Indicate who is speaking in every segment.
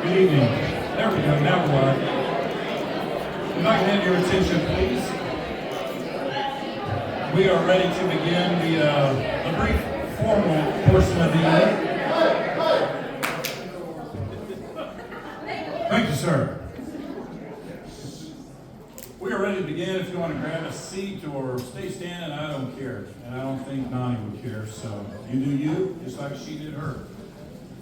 Speaker 1: Good evening. There we go. Now we're live. If I can have your attention, please. We are ready to begin the brief formal portion of the evening. Thank you, sir. We are ready to begin. If you want to grab a seat or stay standing, I don't care. And I don't think Noni would care. So you do you, just like she did her.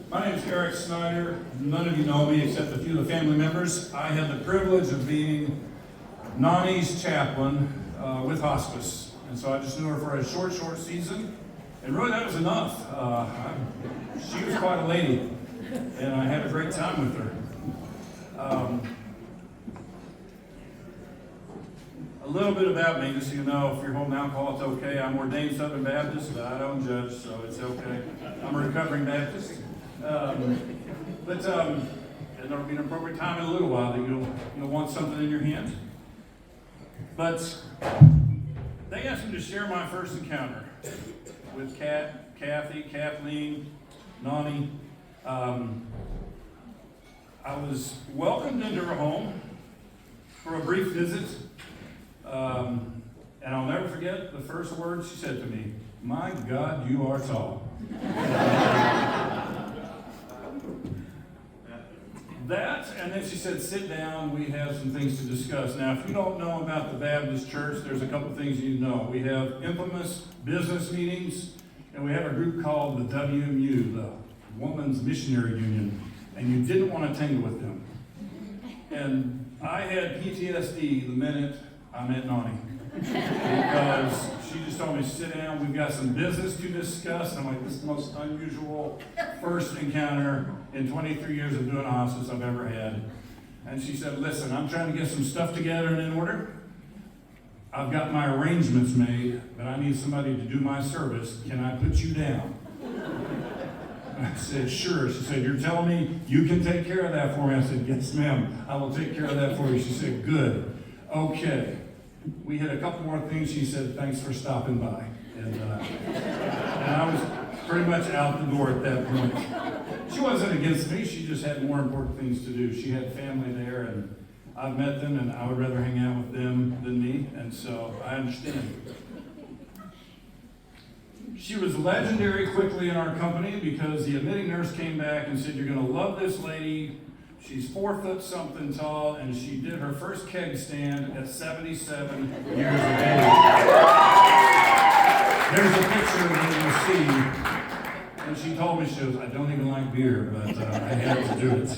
Speaker 1: My name is Eric Snyder. None of you know me except a few of the family members. I had the privilege of being Noni's chaplain with hospice. And so I just knew her for a short season. And really that was enough. She was quite a lady. And I had a great time with her. A little bit about me, just so you know, if you're holding alcohol, it's okay. I'm ordained Southern Baptist, but I don't judge, so it's okay. I'm a recovering Baptist. And there'll be an appropriate time in a little while that you'll want something in your hand. But they asked me to share my first encounter with Kathy, Kathleen, Noni. I was welcomed into her home for a brief visit. And I'll never forget the first words she said to me, "My God, you are tall." That, and then she said, "Sit down, we have some things to discuss." Now, if you don't know about the Baptist Church, there's a couple things you need to know. We have infamous business meetings, and we have a group called the WMU, the Women's Missionary Union, and you didn't want to tangle with them. And I had PTSD the minute I met Noni, because she just told me to sit down, we've got some business to discuss. And I'm like, this is the most unusual first encounter in 23 years of doing hospice I've ever had. And she said, "Listen, I'm trying to get some stuff together and in order. I've got my arrangements made, but I need somebody to do my service. Can I put you down?" I said, "Sure." She said, "You're telling me you can take care of that for me?" I said, "Yes, ma'am, I will take care of that for you." She said, "Good. Okay." We had a couple more things. She said, "Thanks for stopping by." And I was pretty much out the door at that point. She wasn't against me. She just had more important things to do. She had family there, and I've met them, and I would rather hang out with them than me. And so I understand. She was legendary quickly in our company because the admitting nurse came back and said, "You're going to love this lady. She's 4 foot something tall," and she did her first keg stand at 77 years of age. There's a picture that you'll see, and she told me, she goes, "I don't even like beer, but I had to do it."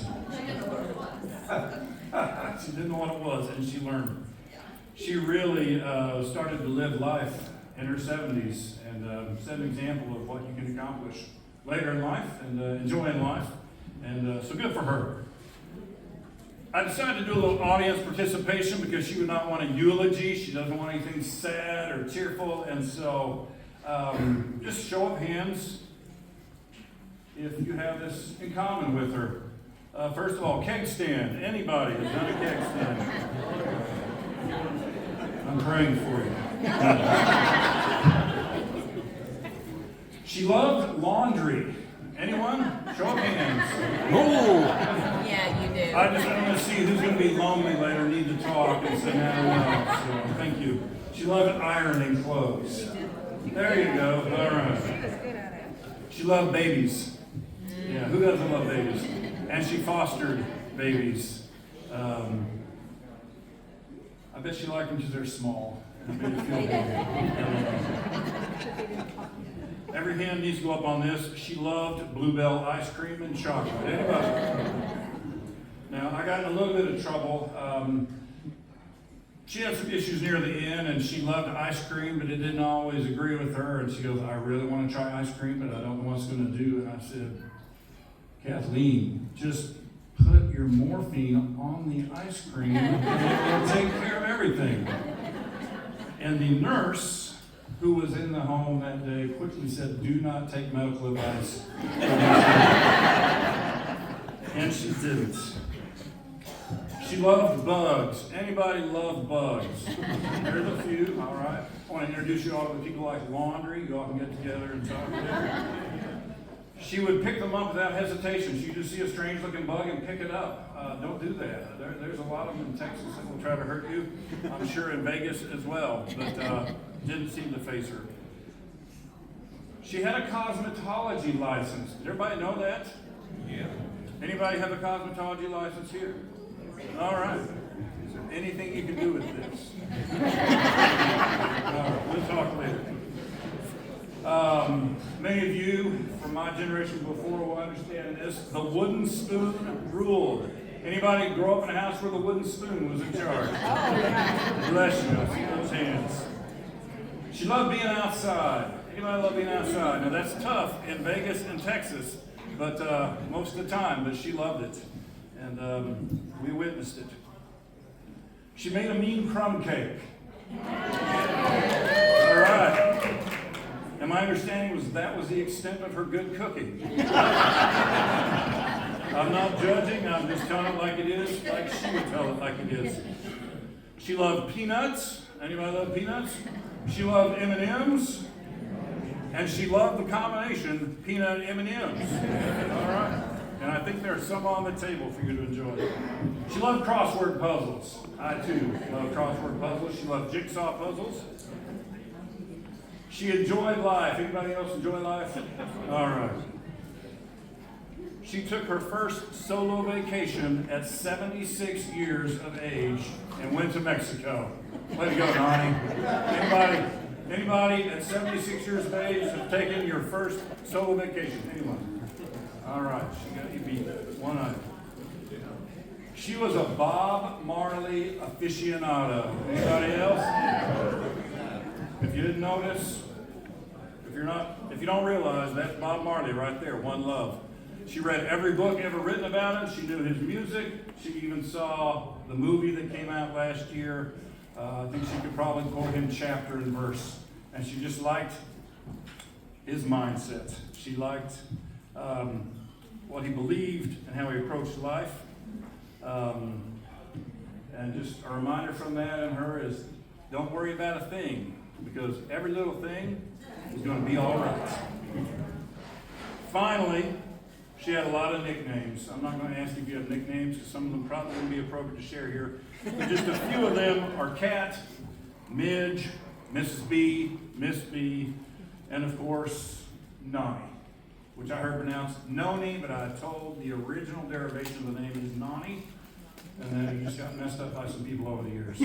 Speaker 1: She didn't know what it was, and she learned. She really started to live life in her 70s and set an example of what you can accomplish later in life and enjoy in life, and so good for her. I decided to do a little audience participation because she would not want a eulogy. She doesn't want anything sad or tearful. And so just show of hands if you have this in common with her. First of all, keg stand. Anybody has done a keg stand? I'm praying for you. She loved laundry. Anyone? Show of hands.
Speaker 2: Oh!
Speaker 3: Yeah, you do.
Speaker 1: I just want to see who's going to be lonely later, need to talk, and say, "No, no." So, thank you. She loved ironing clothes. There you go. All right. She loved babies. Yeah, who doesn't love babies? And she fostered babies. I bet she liked them because they're small. It made her feel good. Every hand needs to go up on this. She loved Bluebell ice cream and chocolate. Anybody? Now, I got in a little bit of trouble. She had some issues near the end, and she loved ice cream, but it didn't always agree with her. And she goes, "I really want to try ice cream, but I don't know what it's going to do." And I said, "Kathleen, just put your morphine on the ice cream, and it will take care of everything." And the nurse who was in the home that day quickly said, "Do not take medical advice." And she didn't. She loved bugs. Anybody love bugs? There's a few, all right. I want to introduce you all to the people like laundry. You all can get together and talk. She would pick them up without hesitation. She'd just see a strange looking bug and pick it up. Don't do that. There's a lot of them in Texas that will try to hurt you. I'm sure in Vegas as well, but didn't seem to faze her. She had a cosmetology license. Did everybody know that? Yeah. Anybody have a cosmetology license here? All right. Is there anything you can do with this? All right, we'll talk later. Many of you from my generation before will understand this. The wooden spoon ruled. Anybody grow up in a house where the wooden spoon was in charge? Bless you. I see those hands. She loved being outside. Anybody love being outside? Now that's tough in Vegas and Texas, but most of the time. But she loved it, and we witnessed it. She made a mean crumb cake. All right. And my understanding was that was the extent of her good cooking. I'm not judging, I'm just telling it like it is, like she would tell it like it is. She loved peanuts. Anybody love peanuts? She loved M&Ms. And she loved the combination peanut M&Ms. All right. And I think there's some on the table for you to enjoy. She loved crossword puzzles. I too love crossword puzzles. She loved jigsaw puzzles. She enjoyed life. Anybody else enjoy life? All right. She took her first solo vacation at 76 years of age and went to Mexico. Way to go, Noni. Anybody at 76 years of age have taken your first solo vacation? Anyone? All right. She got you beat. One item. She was a Bob Marley aficionado. Anybody else? If you didn't notice, if you don't realize, that's Bob Marley right there, One Love. She read every book ever written about him. She knew his music. She even saw the movie that came out last year. I think she could probably quote him chapter and verse. And she just liked his mindset. She liked what he believed and how he approached life. And just a reminder from that and her is, don't worry about a thing, because every little thing is going to be all right. Finally, she had a lot of nicknames. I'm not going to ask you if you have nicknames, because some of them probably wouldn't be appropriate to share here. But just a few of them are Cat, Midge, Mrs. B, Miss B, and of course, Noni, which I heard pronounced Noni, but I told the original derivation of the name is Noni, and then it just got messed up by some people over the years.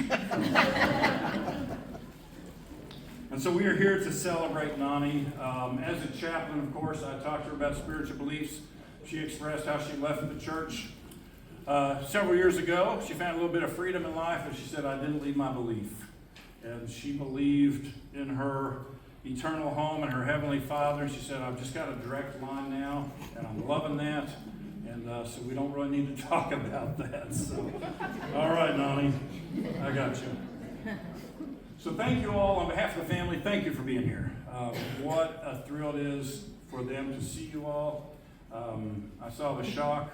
Speaker 1: And so we are here to celebrate Noni. As a chaplain, of course, I talked to her about spiritual beliefs. She expressed how she left the church several years ago. She found a little bit of freedom in life, and she said, I didn't leave my belief. And she believed in her eternal home and her heavenly Father. She said, I've just got a direct line now, and I'm loving that. And so we don't really need to talk about that. So, all right, Noni, I got you. So thank you all on behalf of the family. Thank you for being here. What a thrill it is for them to see you all. I saw the shock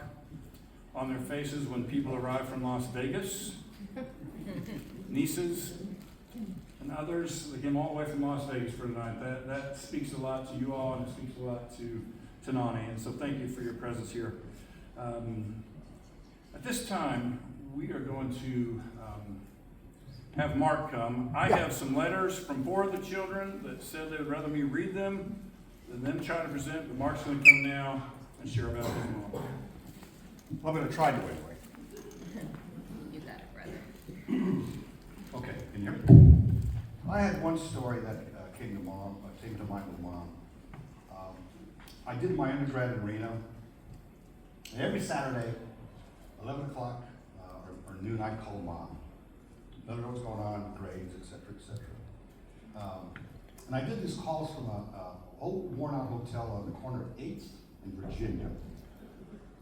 Speaker 1: on their faces when people arrived from Las Vegas. Nieces and others that came all the way from Las Vegas for tonight. That speaks a lot to you all, and it speaks a lot to Noni. And so thank you for your presence here. At this time, we are going to have Mark come. I have some letters from 4 of the children that said they would rather me read them than them try to present, but Mark's going to come now and share about his mom.
Speaker 2: Well, I'm going to try to anyway.
Speaker 3: You got it, brother.
Speaker 2: Okay, can you hear me? I had one story that came to mind with Mom. I did my undergrad in Reno, and every Saturday, 11 o'clock or noon, I'd call Mom. Let her know what's going on, grades, et cetera, et cetera. And I did these calls from an old worn-out hotel on the corner of 8th and Virginia.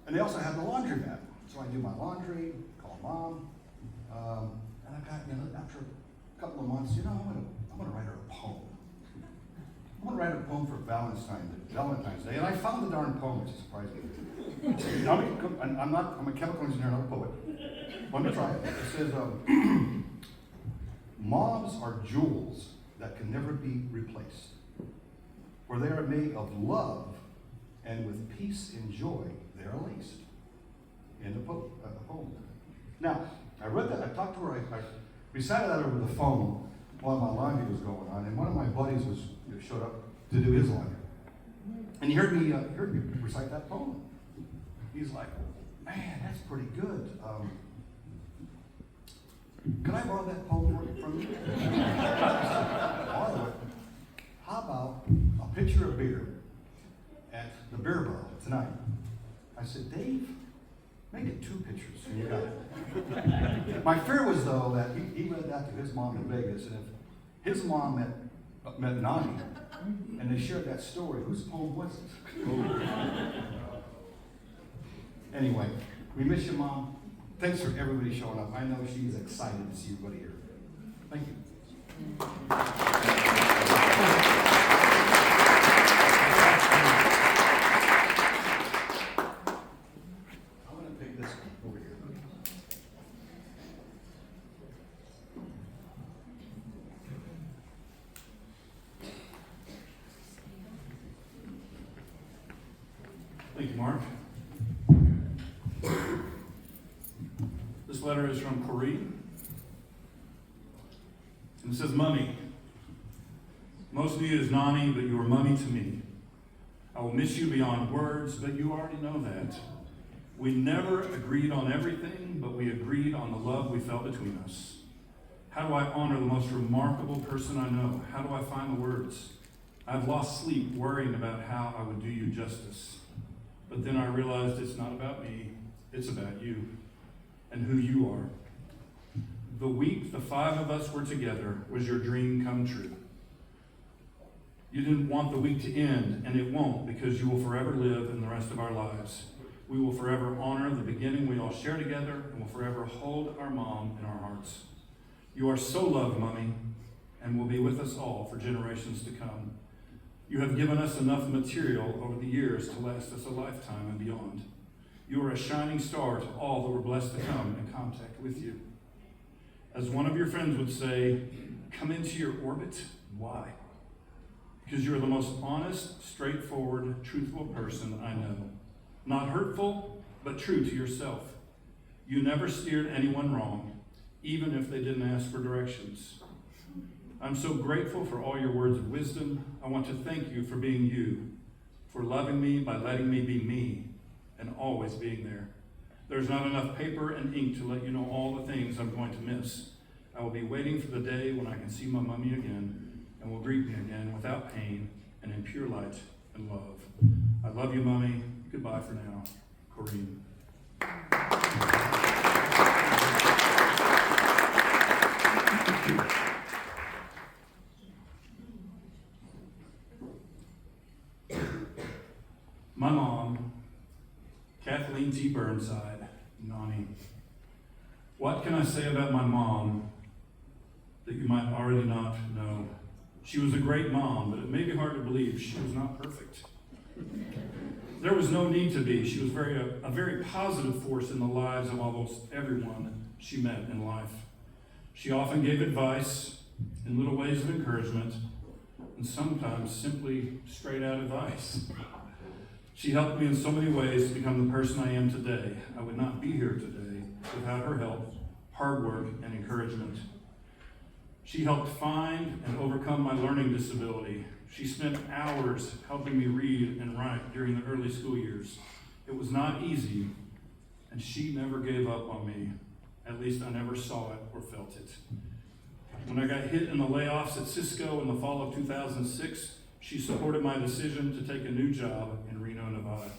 Speaker 2: And they also had the laundromat. So I do my laundry, call Mom, and I got, after a couple of months, I'm gonna write her a poem. I'm gonna write a poem for Valentine's Day, and I found the darn poem, which surprised me. I'm a chemical engineer, not a poet. Let me try it. It says, moms are jewels that can never be replaced, for they are made of love and with peace and joy there are laced. In the poem. Now, I read that, I talked to her, I recited that over the phone while my laundry was going on, and one of my buddies showed up to do his laundry. And he heard me recite that poem. He's like, man, that's pretty good. Could I borrow that poem from you? Borrow it. How about a pitcher of beer at the beer barrel tonight? I said, Dave, make it 2 pitchers, and you got it. My fear was, though, that he read that to his mom in Vegas, and if his mom met Noni, and they shared that story, whose poem was it? Anyway, we miss you, Mom. Thanks for everybody showing up. I know she's excited to see everybody here. Thank you. I'm going to pick this one over here.
Speaker 1: Thank you, Mark. This letter is from Corrine. And it says, Mummy, most of you is Noni, but you are Mummy to me. I will miss you beyond words, but you already know that. We never agreed on everything, but we agreed on the love we felt between us. How do I honor the most remarkable person I know? How do I find the words? I've lost sleep worrying about how I would do you justice. But then I realized it's not about me, it's about you and who you are. The week the 5 of us were together was your dream come true. You didn't want the week to end, and it won't, because you will forever live in the rest of our lives. We will forever honor the beginning we all share together, and will forever hold our mom in our hearts. You are so loved, Mummy, and will be with us all for generations to come. You have given us enough material over the years to last us a lifetime and beyond. You are a shining star to all that were blessed to come in contact with you. As one of your friends would say, come into your orbit. Why? Because you are the most honest, straightforward, truthful person I know. Not hurtful, but true to yourself. You never steered anyone wrong, even if they didn't ask for directions. I'm so grateful for all your words of wisdom. I want to thank you for being you, for loving me by letting me be me, and always being there. There's not enough paper and ink to let you know all the things I'm going to miss. I will be waiting for the day when I can see my mummy again, and will greet me again without pain and in pure light and love. I love you, Mummy. Goodbye for now. Corrine. My mom, Kathleen T. Burnside, Noni. What can I say about my mom that you might already not know? She was a great mom, but it may be hard to believe she was not perfect. There was no need to be. She was a very positive force in the lives of almost everyone she met in life. She often gave advice in little ways of encouragement, and sometimes simply straight out advice. She helped me in so many ways to become the person I am today. I would not be here today without her help, hard work, and encouragement. She helped find and overcome my learning disability. She spent hours helping me read and write during the early school years. It was not easy, and she never gave up on me. At least I never saw it or felt it. When I got hit in the layoffs at Cisco in the fall of 2006, she supported my decision to take a new job in Reno, Nevada.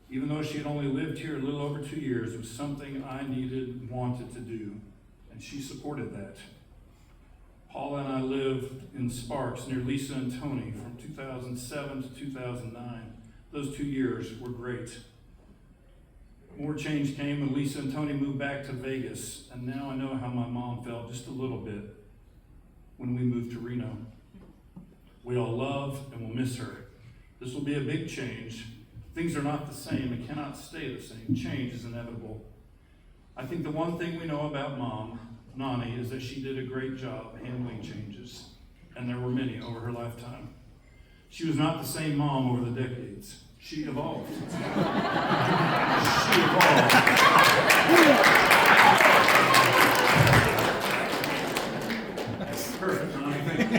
Speaker 1: Even though she had only lived here a little over 2 years, it was something I needed, wanted to do, and she supported that. Paula and I lived in Sparks near Lisa and Tony from 2007 to 2009. Those 2 years were great. More change came when Lisa and Tony moved back to Vegas, and now I know how my mom felt just a little bit when we moved to Reno. We all love and will miss her. This will be a big change. Things are not the same and cannot stay the same. Change is inevitable. I think the one thing we know about Mom, Noni, is that she did a great job handling changes, and there were many over her lifetime. She was not the same mom over the decades. She evolved. She evolved. Perfect, Noni. Thank you.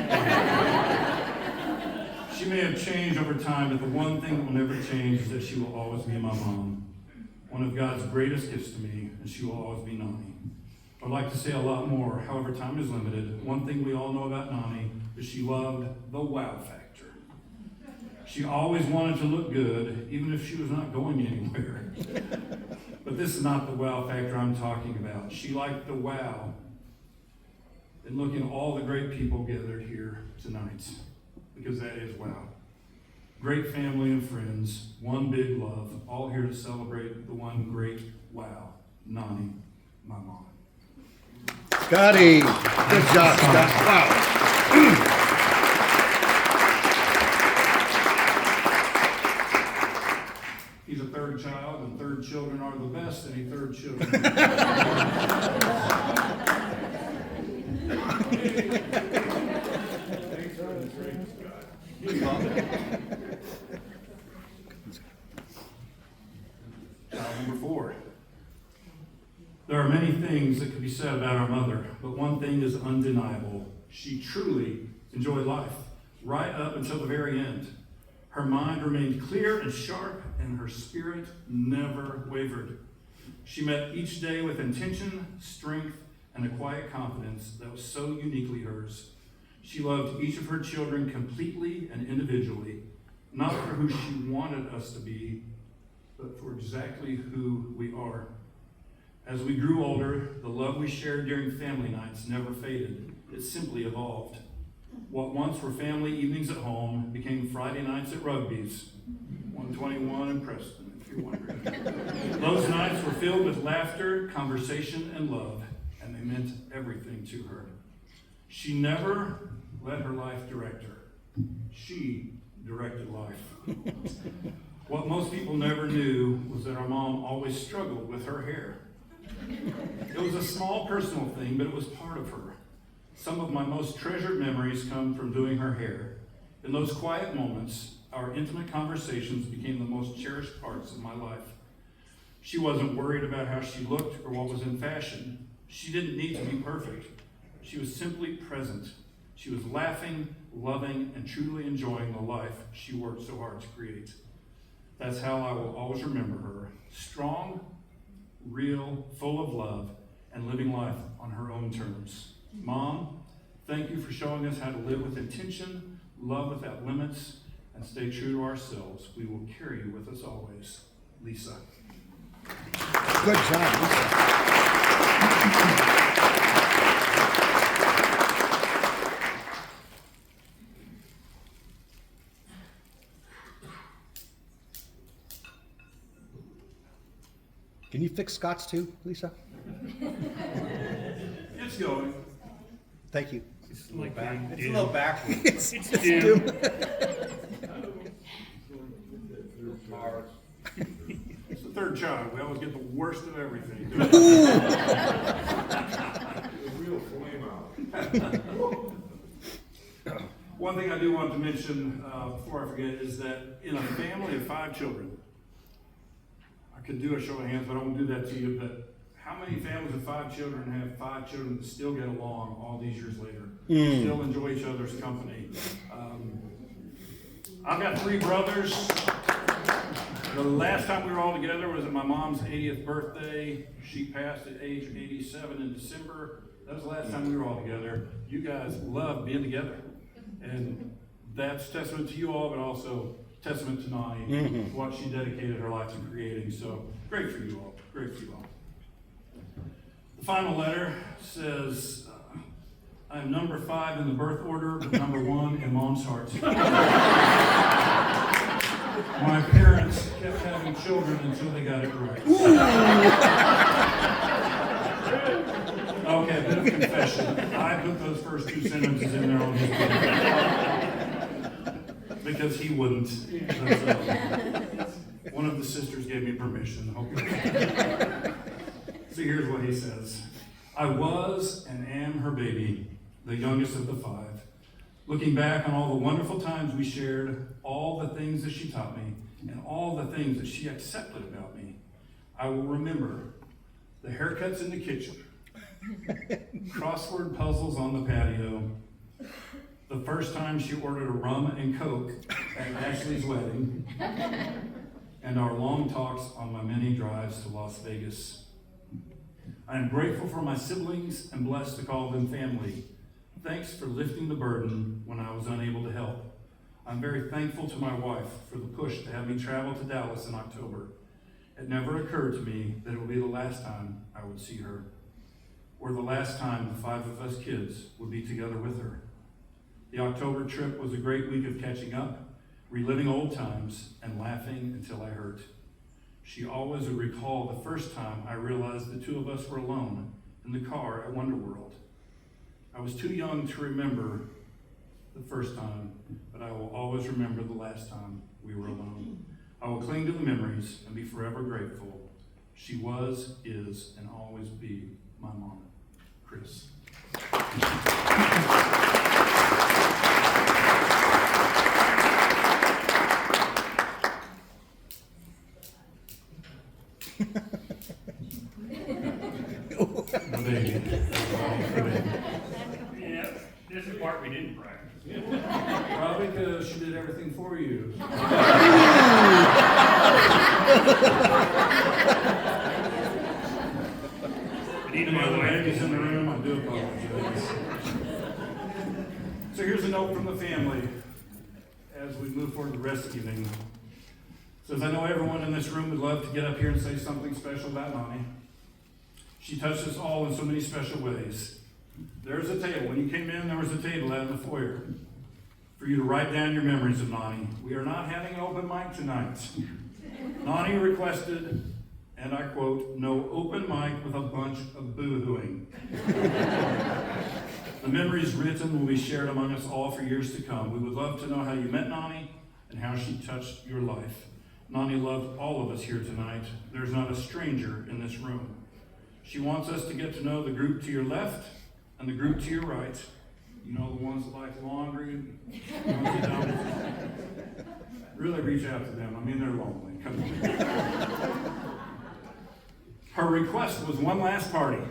Speaker 1: She may have changed over time, but the one thing that will never change is that she will always be my mom. One of God's greatest gifts to me, and she will always be Noni. I'd like to say a lot more, however time is limited. One thing we all know about Noni is she loved the wow factor. She always wanted to look good, even if she was not going anywhere. But this is not the wow factor I'm talking about. She liked the wow in looking at all the great people gathered here tonight, because that is wow. Great family and friends, one big love, all here to celebrate the one great wow, Noni, my mom.
Speaker 4: Scotty, good job, Scott. Wow.
Speaker 1: He's a third child, and third children are the best any third children. Child number 4. There are many things that could be said about our mother, but one thing is undeniable. She truly enjoyed life, right up until the very end. Her mind remained clear and sharp, and her spirit never wavered. She met each day with intention, strength, and a quiet confidence that was so uniquely hers. She loved each of her children completely and individually, not for who she wanted us to be, but for exactly who we are. As we grew older, the love we shared during family nights never faded. It simply evolved. What once were family evenings at home became Friday nights at Rugby's, 121 in Preston, if you're wondering. Those nights were filled with laughter, conversation, and love, and they meant everything to her. She never let her life direct her. She directed life. What most people never knew was that our mom always struggled with her hair. It was a small personal thing, but it was part of her. Some of my most treasured memories come from doing her hair. In those quiet moments, our intimate conversations became the most cherished parts of my life. She wasn't worried about how she looked or what was in fashion. She didn't need to be perfect. She was simply present. She was laughing, loving, and truly enjoying the life she worked so hard to create. That's how I will always remember her. Strong, real, full of love, and living life on her own terms. Mom, thank you for showing us how to live with intention, love without limits, and stay true to ourselves. We will carry you with us always. Lisa.
Speaker 4: Good job, Lisa. Can you fix Scott's too, Lisa?
Speaker 1: It's going.
Speaker 4: Thank you.
Speaker 5: It's a little backward.
Speaker 4: It's dim.
Speaker 1: It's the third child. We always get the worst of everything.
Speaker 5: Real flame out.
Speaker 1: One thing I do want to mention before I forget is that in a family of 5 children, I could do a show of hands, but I won't do that to you, but how many families of 5 children have 5 children that still get along all these years later? Still enjoy each other's company? I've got 3 brothers. The last time we were all together was at my mom's 80th birthday. She passed at age 87 in December. That was the last time we were all together. You guys love being together. And that's testament to you all, but also testament to Noni, what she dedicated her life to creating. So great for you all. Great for you all. The final letter says, I'm number 5 in the birth order, but number 1 in Mom's heart. My parents kept having children until they got it right. Okay, a bit of confession. I put those first 2 sentences in there on his book. Because he wouldn't. One of the sisters gave me permission. So here's what he says. I was and am her baby, the youngest of the 5. Looking back on all the wonderful times we shared, all the things that she taught me, and all the things that she accepted about me, I will remember the haircuts in the kitchen, crossword puzzles on the patio, the first time she ordered a rum and Coke at Ashley's wedding, and our long talks on my many drives to Las Vegas. I am grateful for my siblings and blessed to call them family. Thanks for lifting the burden when I was unable to help. I'm very thankful to my wife for the push to have me travel to Dallas in October. It never occurred to me that it would be the last time I would see her, or the last time the 5 of us kids would be together with her. The October trip was a great week of catching up, reliving old times, and laughing until I hurt. She always would recall the first time I realized the 2 of us were alone in the car at Wonderworld. I was too young to remember the first time, but I will always remember the last time we were alone. I will cling to the memories and be forever grateful. She was, is, and always be my mom. Chris. My baby.
Speaker 5: Yeah, this is the part we didn't practice.
Speaker 1: Probably because she did everything for you. Any of the ladies in the room, I do apologize. So here's a note from the family as we move forward the rest of the evening. It says, I know everyone in this room would love to get up here and say something special about Noni. She touched us all in so many special ways. There's a table. When you came in, there was a table out in the foyer for you to write down your memories of Noni. We are not having an open mic tonight. Noni requested, and I quote, no open mic with a bunch of boo-hooing. The memories written will be shared among us all for years to come. We would love to know how you met Noni and how she touched your life. Noni loved all of us here tonight. There's not a stranger in this room. She wants us to get to know the group to your left and the group to your right. You know, the ones that like laundry, the ones that don't. Really reach out to them. I mean, they're lonely. Come on. Her request was one last party.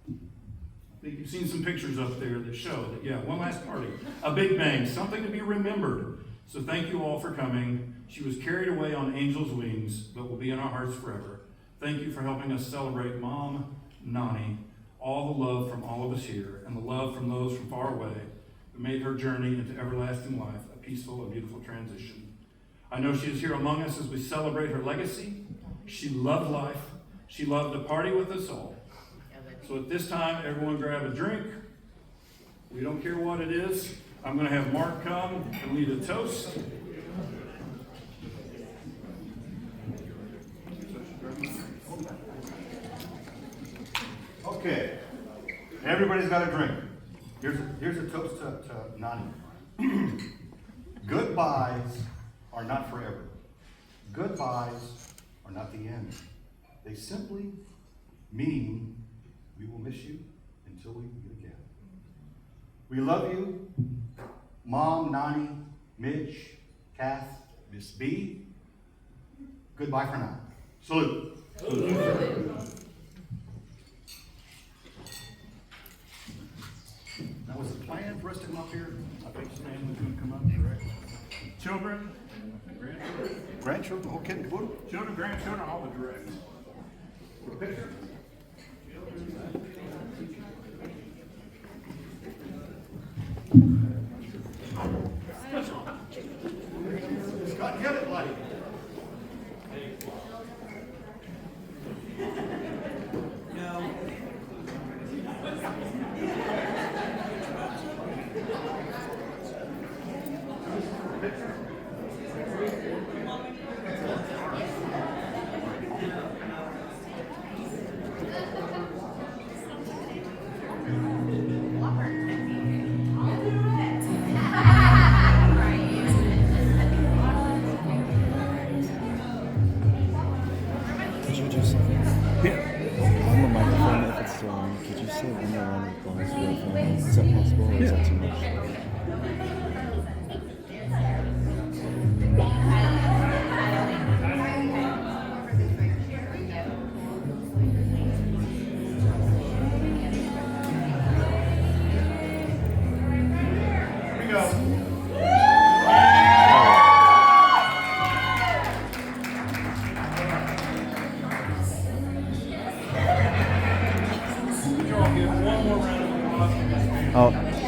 Speaker 1: I think you've seen some pictures up there that show that, yeah, one last party. A big bang, something to be remembered. So thank you all for coming. She was carried away on angel's wings, but will be in our hearts forever. Thank you for helping us celebrate Mom, Noni, all the love from all of us here, and the love from those from far away who made her journey into everlasting life a peaceful and beautiful transition. I know she is here among us as we celebrate her legacy. She loved life. She loved to party with us all. So at this time, everyone grab a drink. We don't care what it is. I'm going to have Mark come and lead a toast.
Speaker 2: Okay, everybody's got a drink. Here's a toast to Noni. Goodbyes are not forever. Goodbyes are not the end. They simply mean we will miss you until we meet again. We love you, Mom, Noni, Mitch, Kath, Miss B. Goodbye for now. Salute. Now, was the plan for us to come up here? I think Stan was going to come up, correct?
Speaker 5: Children,
Speaker 2: Grandchildren, whole kid and caboodle?
Speaker 5: children, grandchildren, all the direct.
Speaker 2: Picture? Scott, get it, buddy.
Speaker 6: Could you just, on the microphone, if it's still on, could you say when you're on with bonus real phone? Is that possible, or is that too much?
Speaker 1: go. Would you all give one more round of applause for this man?
Speaker 6: Oh,